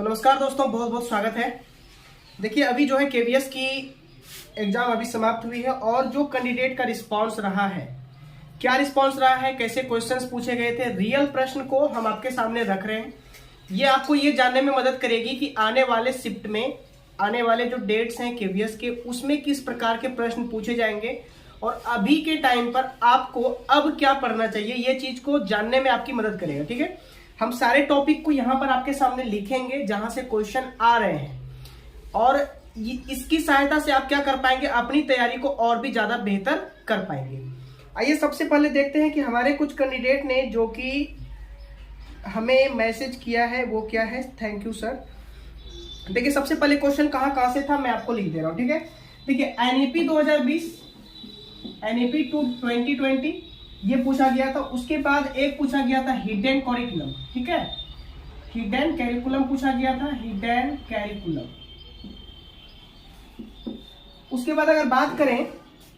तो नमस्कार दोस्तों, बहुत बहुत स्वागत है। देखिए अभी जो है केवीएस की एग्जाम अभी समाप्त हुई है और जो कैंडिडेट का रिस्पांस रहा है, क्या रिस्पांस रहा है, कैसे क्वेश्चंस पूछे गए थे, रियल प्रश्न को हम आपके सामने रख रहे हैं। ये आपको ये जानने में मदद करेगी कि आने वाले शिफ्ट में आने वाले जो डेट्स हैं केवीएस के, उसमें किस प्रकार के प्रश्न पूछे जाएंगे और अभी के टाइम पर आपको अब क्या पढ़ना चाहिए, ये चीज को जानने में आपकी मदद करेगा। ठीक है, हम सारे टॉपिक को यहाँ पर आपके सामने लिखेंगे जहां से क्वेश्चन आ रहे हैं और इसकी सहायता से आप क्या कर पाएंगे, अपनी तैयारी को और भी ज्यादा बेहतर कर पाएंगे। आइए सबसे पहले देखते हैं कि हमारे कुछ कैंडिडेट ने जो कि हमें मैसेज किया है वो क्या है। Thank you sir. देखिए सबसे पहले क्वेश्चन कहां से था, मैं आपको लिख दे रहा हूं। ठीक है, देखिए एनईपी 2020, एनईपी 2020 ये पूछा गया था। उसके बाद एक पूछा गया था हिडन करिकुलम। ठीक है, हिडन कैरिकुलम पूछा गया था, हिडन कैरिकुलम। उसके बाद अगर बात करें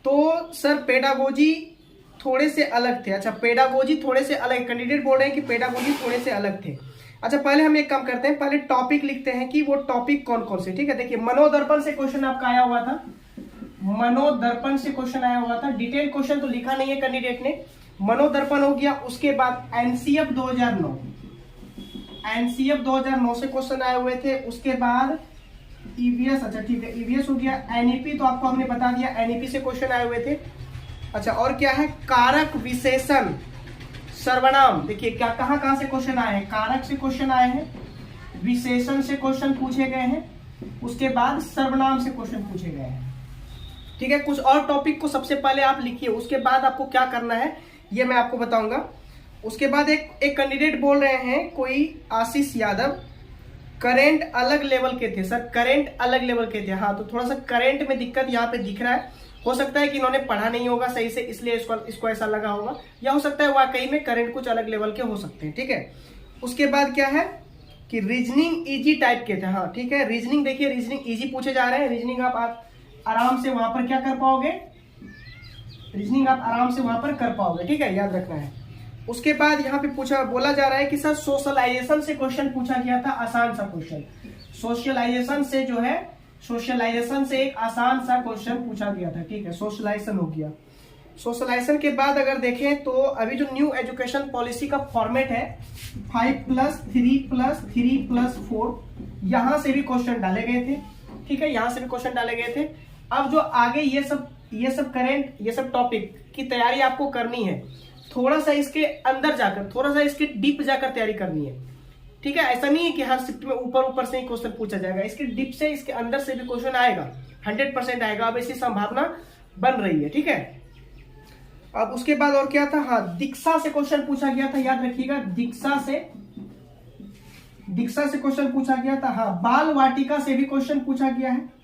तो सर पेडागोजी थोड़े से अलग थे। अच्छा, पेडागोजी थोड़े से अलग, कैंडिडेट बोल रहे हैं कि पेडागोजी थोड़े से अलग थे। अच्छा, पहले हम एक काम करते हैं, पहले टॉपिक लिखते हैं कि वो टॉपिक कौन कौन से। ठीक है, देखिए मनोदर्पण से क्वेश्चन आपका आया हुआ था, मनोदर्पण से क्वेश्चन आया हुआ था। डिटेल क्वेश्चन तो लिखा नहीं है कैंडिडेट ने, मनोदर्पण हो गया। उसके बाद एनसीएफ 2009, एनसीएफ 2009 से क्वेश्चन आए हुए थे। उसके बाद ईवीएस, अच्छा ठीक है ईवीएस हो गया। एनईपी तो आपको हमने बता दिया, एनईपी से क्वेश्चन आए हुए थे। अच्छा, और क्या है, कारक विशेषण सर्वनाम। देखिए क्या कहां से क्वेश्चन आए हैं, कारक से क्वेश्चन आए हैं, विशेषण से क्वेश्चन पूछे गए हैं, उसके बाद सर्वनाम से क्वेश्चन पूछे गए हैं। ठीक है, कुछ और टॉपिक को सबसे पहले आप लिखिए, उसके बाद आपको क्या करना है ये मैं आपको बताऊंगा। उसके बाद एक कैंडिडेट बोल रहे हैं, कोई आशीष यादव, करंट अलग लेवल के थे। सर करंट अलग लेवल के थे, हाँ तो थोड़ा सा करंट में दिक्कत यहाँ पे दिख रहा है। हो सकता है कि इन्होंने पढ़ा नहीं होगा सही से, इसलिए इसको ऐसा लगा होगा, या हो सकता है वाकई में करंट कुछ अलग लेवल के हो सकते हैं। ठीक है, उसके बाद क्या है कि रीजनिंग इजी टाइप के थे। हाँ ठीक है, रीजनिंग देखिए, रीजनिंग इजी पूछे जा रहे हैं। रीजनिंग आप आराम से वहां पर क्या कर पाओगे, रीजनिंग आप आराम से वहां पर कर पाओगे। ठीक है, याद रखना है। उसके बाद यहाँ पे बोला जा रहा है कि सर सोशलाइजेशन से क्वेश्चन पूछा गया था, आसान सा क्वेश्चन। सोशलाइजेशन से जो है, सोशलाइजेशन से एक आसान सा क्वेश्चन पूछा गया था। ठीक है, सोशलाइजेशन हो गया। सोशलाइजेशन के बाद अगर देखें तो अभी जो न्यू एजुकेशन पॉलिसी का फॉर्मेट है 5+3+3+4, यहां से भी क्वेश्चन डाले गए थे। ठीक है, यहां से भी क्वेश्चन डाले गए थे। अब जो आगे ये सब करंट, ये सब टॉपिक की तैयारी आपको करनी है, थोड़ा सा इसके अंदर जाकर, थोड़ा सा इसके डीप जाकर तैयारी करनी है। ठीक है, ऐसा नहीं है कि हर शिफ्ट में ऊपर से ही क्वेश्चन पूछा जाएगा, इसके डीप से, इसके अंदर से भी क्वेश्चन आएगा, 100% आएगा। अब ऐसी संभावना बन रही है। ठीक है, अब उसके बाद और क्या था, हाँ दीक्षा से क्वेश्चन पूछा गया था, याद रखिएगा, दीक्षा से क्वेश्चन पूछा गया था। हाँ, बाल वाटिका से भी क्वेश्चन पूछा गया है,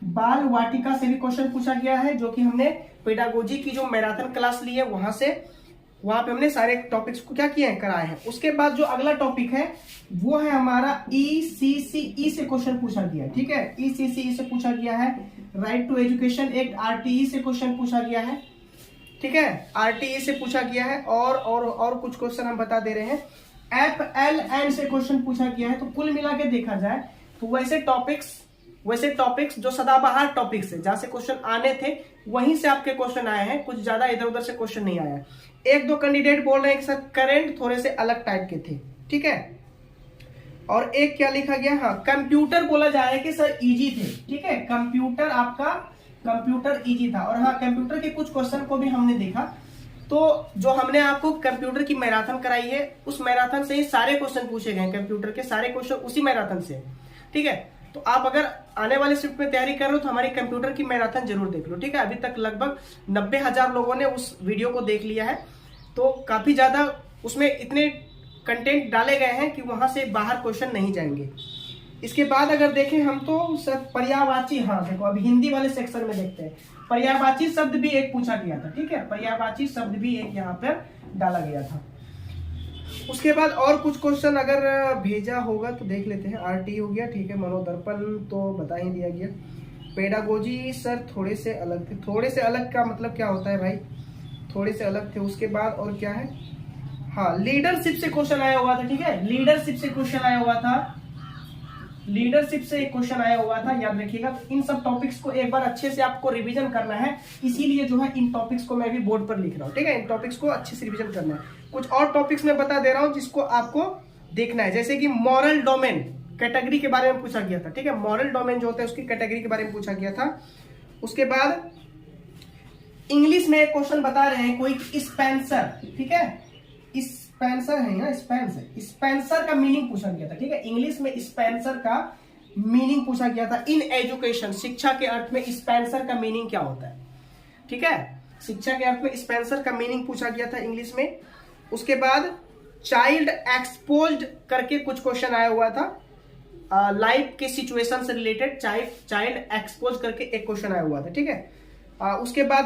बाल वाटिका से भी क्वेश्चन पूछा गया है, जो कि हमने पेडागोजी की जो मैराथन क्लास ली है वहां पे हमने सारे टॉपिक्स को क्या किए हैं, कराए हैं। उसके बाद जो अगला टॉपिक है वो है हमारा ईसीसीई से क्वेश्चन पूछा गया। ठीक है, ईसीसीई से पूछा गया है। Right to education act RTE से क्वेश्चन पूछा गया है। ठीक है, आरटीई से पूछा गया है। और कुछ क्वेश्चन हम बता दे रहे हैं, FLN से क्वेश्चन पूछा गया है। तो कुल मिला के देखा जाए तो वैसे टॉपिक्स जो सदाबहार टॉपिक्स है, जहां से क्वेश्चन आने थे वहीं से आपके क्वेश्चन आए हैं, कुछ ज्यादा इधर उधर से क्वेश्चन नहीं आया। एक दो कैंडिडेट बोल रहे हैं कि सर करंट थोड़े से अलग टाइप के थे। ठीक है, और एक क्या लिखा गया, हाँ कंप्यूटर बोला जा रहा है कि सर इजी थे। ठीक है, कंप्यूटर इजी था। और हाँ, कंप्यूटर के कुछ क्वेश्चन को भी हमने देखा, तो जो हमने आपको कंप्यूटर की मैराथन कराई है, उस मैराथन से ही सारे क्वेश्चन पूछे गए, कंप्यूटर के सारे क्वेश्चन उसी मैराथन से। ठीक है, तो आप अगर आने वाले शिफ्ट में तैयारी कर रहे हो तो हमारी कंप्यूटर की मैराथन जरूर देख लो। ठीक है, अभी तक लगभग 90,000 लोगों ने उस वीडियो को देख लिया है, तो काफी ज्यादा उसमें इतने कंटेंट डाले गए हैं कि वहां से बाहर क्वेश्चन नहीं जाएंगे। इसके बाद अगर देखें हम तो सर पर्यायवाची, हाँ देखो अभी हिंदी वाले सेक्शन में देखते हैं, पर्यायवाची शब्द भी एक पूछा गया था। ठीक है, पर्यायवाची शब्द भी एक यहाँ पर डाला गया था। उसके बाद और कुछ क्वेश्चन अगर भेजा होगा तो देख लेते हैं। आरटी हो गया, ठीक है, मनोदर्पण तो बता ही दिया गया। पेडागोजी सर थोड़े से अलग थे। थोड़े से अलग का मतलब क्या होता है भाई, थोड़े से अलग थे। उसके बाद और क्या है, हाँ लीडरशिप से क्वेश्चन आया हुआ था। ठीक है, लीडरशिप से क्वेश्चन आया हुआ था। लीडरशिप से एक क्वेश्चन आया हुआ था, याद रखिएगा। तो इन सब टॉपिक्स को एक बार अच्छे से आपको रिवीजन करना है, इसीलिए जो है इन टॉपिक्स को मैं भी बोर्ड पर लिख रहा हूँ, ठीक है। इन टॉपिक्स को अच्छे से रिवीजन करना है। कुछ और टॉपिक्स मैं बता दे रहा हूँ जिसको आपको देखना है, जैसे कि मॉरल डोमेन कैटेगरी के बारे में पूछा गया था, ठीक है। मॉरल डोमेन जो होता है उसकी कैटेगरी के बारे में पूछा गया था। उसके बाद इंग्लिश में एक क्वेश्चन बता रहे हैं कोई, स्पेंसर, ठीक है, स्पेंसर है ना, स्पेंसर का मीनिंग पूछा गया था, ठीक है। इंग्लिश में स्पेंसर का मीनिंग पूछा गया था। इन एजुकेशन, शिक्षा के अर्थ में स्पेंसर का मीनिंग क्या होता है, ठीक है। शिक्षा के अर्थ में स्पेंसर का मीनिंग पूछा गया था इंग्लिश में। उसके बाद चाइल्ड एक्सपोज्ड करके कुछ क्वेश्चन आया हुआ था, लाइफ के सिचुएशन से रिलेटेड चाइल्ड एक्सपोज करके एक क्वेश्चन आया हुआ था, ठीक है। उसके बाद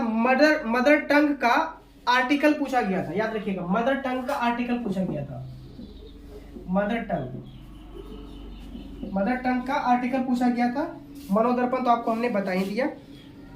मदर टंग का आर्टिकल पूछा गया था, याद रखिएगा, मदर टंग का आर्टिकल पूछा गया था। मदर टंग का आर्टिकल पूछा गया था। मनोदर्पण तो आपको हमने बता ही दिया।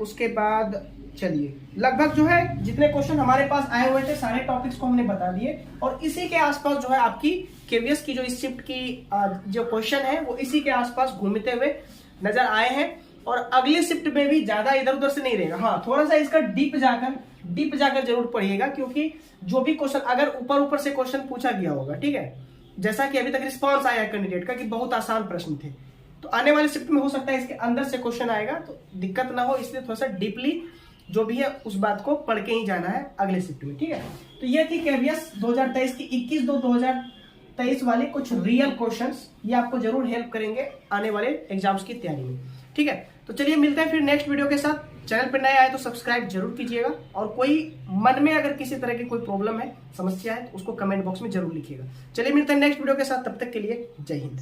उसके बाद चलिए, लगभग जो है जितने क्वेश्चन हमारे पास आए हुए थे सारे टॉपिक्स को हमने बता दिए, और इसी के आसपास जो है आपकी केवीएस की जो इस शिफ्ट की जो क्वेश्चन है वो इसी के आसपास घूमते हुए नजर आए हैं। और अगले शिफ्ट में भी ज्यादा इधर उधर से नहीं रहेगा, हाँ थोड़ा सा इसका डीप जाकर जरूर पढ़िएगा, क्योंकि जो भी क्वेश्चन अगर ऊपर से क्वेश्चन पूछा गया होगा, ठीक है, जैसा कि अभी तक रिस्पॉन्स आया है कैंडिडेट का कि बहुत आसान प्रश्न थे, तो आने वाले शिफ्ट में हो सकता है इसके अंदर से क्वेश्चन आएगा, तो दिक्कत ना हो, इसलिए थोड़ा सा डीपली जो भी है उस बात को पढ़ के ही जाना है अगले शिफ्ट में, ठीक है। तो ये थी केवीएस 2023 की 21/2/2023 वाले कुछ रियल क्वेश्चंस, ये आपको जरूर हेल्प करेंगे आने वाले एग्जाम्स की तैयारी में, ठीक है। तो चलिए मिलते हैं फिर नेक्स्ट वीडियो के साथ। चैनल पर नए आए तो सब्सक्राइब जरूर कीजिएगा, और कोई मन में अगर किसी तरह की कोई प्रॉब्लम है, समस्या है, तो उसको कमेंट बॉक्स में जरूर लिखिएगा। चलिए मिलते हैं नेक्स्ट वीडियो के साथ, तब तक के लिए जय हिंद।